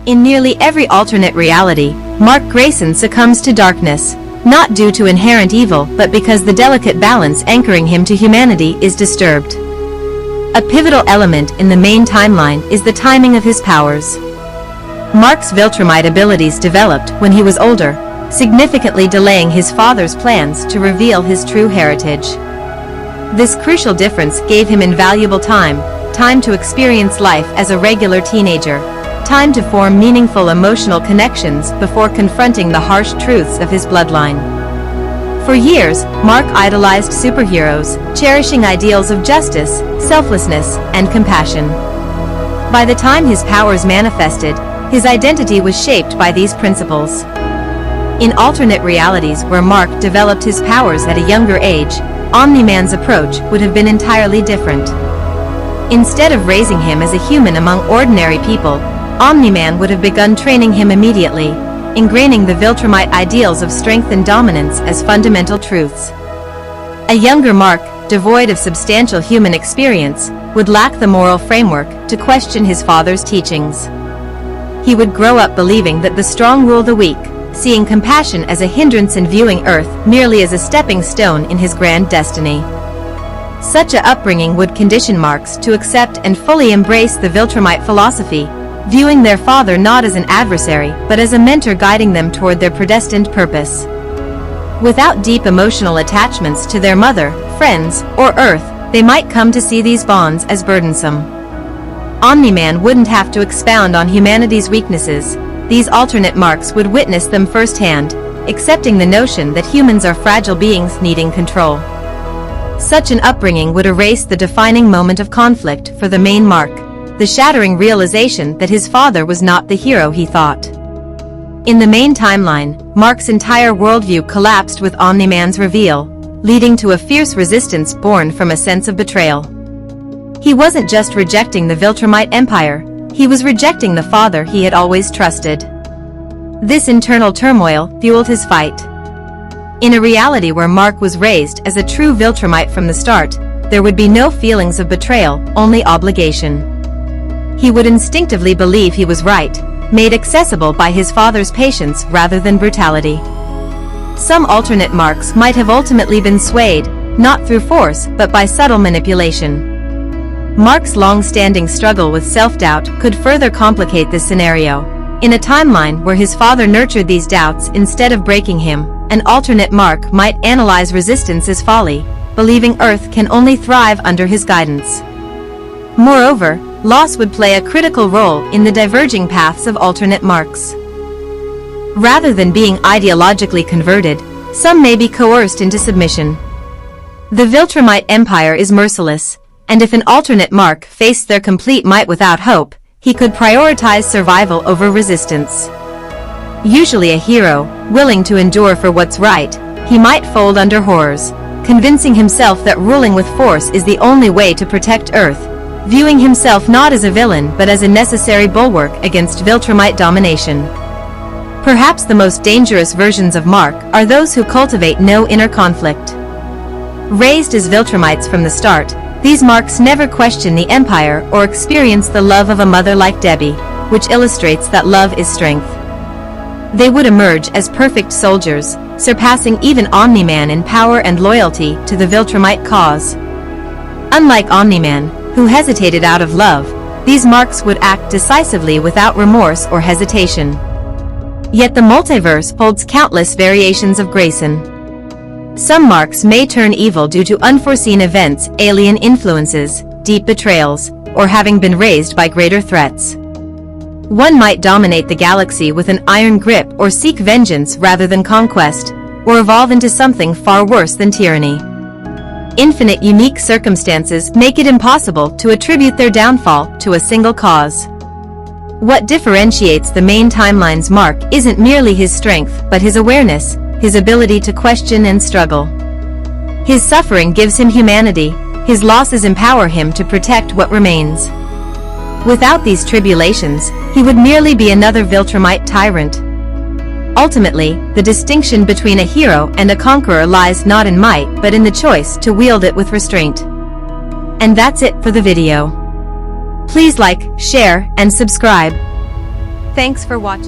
In nearly every alternate reality, Mark Grayson succumbs to darkness, not due to inherent evil but because the delicate balance anchoring him to humanity is disturbed. A pivotal element in the main timeline is the timing of his powers. Mark's Viltrumite abilities developed when he was older, significantly delaying his father's plans to reveal his true heritage. This crucial difference gave him invaluable time to experience life as a regular teenager, time to form meaningful emotional connections before confronting the harsh truths of his bloodline. For years, Mark idolized superheroes, cherishing ideals of justice, selflessness, and compassion. By the time his powers manifested, his identity was shaped by these principles. In alternate realities where Mark developed his powers at a younger age, Omni-Man's approach would have been entirely different. Instead of raising him as a human among ordinary people, Omni-Man would have begun training him immediately, ingraining the Viltrumite ideals of strength and dominance as fundamental truths. A younger Mark, devoid of substantial human experience, would lack the moral framework to question his father's teachings. He would grow up believing that the strong rule the weak, seeing compassion as a hindrance and viewing Earth merely as a stepping stone in his grand destiny. Such a upbringing would condition Marks to accept and fully embrace the Viltrumite philosophy, viewing their father not as an adversary but as a mentor guiding them toward their predestined purpose. Without deep emotional attachments to their mother, friends, or Earth, they might come to see these bonds as burdensome. Omni-Man wouldn't have to expound on humanity's weaknesses. These alternate Marks would witness them firsthand, accepting the notion that humans are fragile beings needing control. Such an upbringing would erase the defining moment of conflict for the main Mark, the shattering realization that his father was not the hero he thought. In the main timeline, Mark's entire worldview collapsed with Omni-Man's reveal, leading to a fierce resistance born from a sense of betrayal. He wasn't just rejecting the Viltrumite Empire, he was rejecting the father he had always trusted. This internal turmoil fueled his fight. In a reality where Mark was raised as a true Viltrumite from the start, there would be no feelings of betrayal, only obligation. He would instinctively believe he was right, made accessible by his father's patience rather than brutality. Some alternate Marks might have ultimately been swayed, not through force but by subtle manipulation. Mark's long-standing struggle with self-doubt could further complicate this scenario. In a timeline where his father nurtured these doubts instead of breaking him, an alternate Mark might analyze resistance as folly, believing Earth can only thrive under his guidance. Moreover, loss would play a critical role in the diverging paths of alternate Marks. Rather than being ideologically converted, some may be coerced into submission. The Viltrumite Empire is merciless, and if an alternate Mark faced their complete might without hope, he could prioritize survival over resistance. Usually a hero, willing to endure for what's right, he might fold under horrors, convincing himself that ruling with force is the only way to protect Earth, viewing himself not as a villain but as a necessary bulwark against Viltrumite domination. Perhaps the most dangerous versions of Mark are those who cultivate no inner conflict. Raised as Viltrumites from the start, these Marks never question the Empire or experience the love of a mother like Debbie, which illustrates that love is strength. They would emerge as perfect soldiers, surpassing even Omni-Man in power and loyalty to the Viltrumite cause. Unlike Omni-Man, who hesitated out of love, these Marks would act decisively without remorse or hesitation. Yet the multiverse holds countless variations of Grayson. Some Marks may turn evil due to unforeseen events, alien influences, deep betrayals, or having been raised by greater threats. One might dominate the galaxy with an iron grip or seek vengeance rather than conquest, or evolve into something far worse than tyranny. Infinite unique circumstances make it impossible to attribute their downfall to a single cause. What differentiates the main timeline's Mark isn't merely his strength but his awareness, his ability to question and struggle. His suffering gives him humanity, his losses empower him to protect what remains. Without these tribulations, he would merely be another Viltrumite tyrant. Ultimately, the distinction between a hero and a conqueror lies not in might but in the choice to wield it with restraint. And that's it for the video. Please like, share, and subscribe. Thanks for watching.